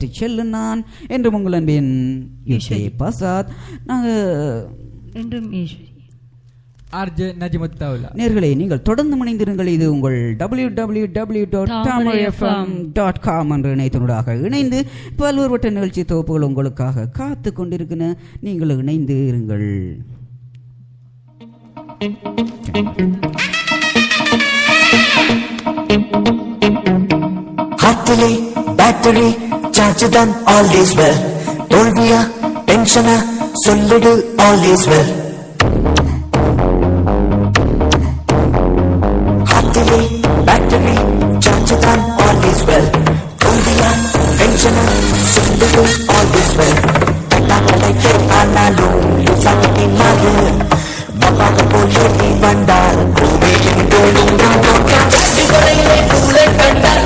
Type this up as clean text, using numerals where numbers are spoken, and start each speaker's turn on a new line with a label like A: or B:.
A: விடைபெற்று செல்லும் நான் என்றும் உங்கள் அன்பின் பிரசாத்.
B: என்றும் ஈஸ்வரி
C: ஆர்ஜே நஜிமுத்தாவுல்லா.
A: நேயர்களே, நீங்கள் தொடர்ந்து இணைந்திருங்கள். இது உங்கள் www.tamilfm.com என்ற இணையத்தினூடாக இணைந்து பல்வேறுபட்ட நிகழ்ச்சி தொகுப்புகள் உங்களுக்காக காத்து கொண்டிருக்கிற நீங்கள் இணைந்து இருங்கள்.
D: ஹார்ட்லி பேட்டரி சார்ஜ் தான் ஆல் இஸ் வெல். தோல்வியா டென்ஷனா சொல்லிடு all is well. Hardly battery charge தான் ஆல் இஸ் வெல். தோல்வியா டென்ஷனா சொல்லிடு ஆல் இஸ் வெல். தட்டாக்கலைக்கு ஆனாலும் சாக்கி மாறு பாபாக போலே நீ வந்தார் கோவேலின் தோளும் பூலை கண்டார்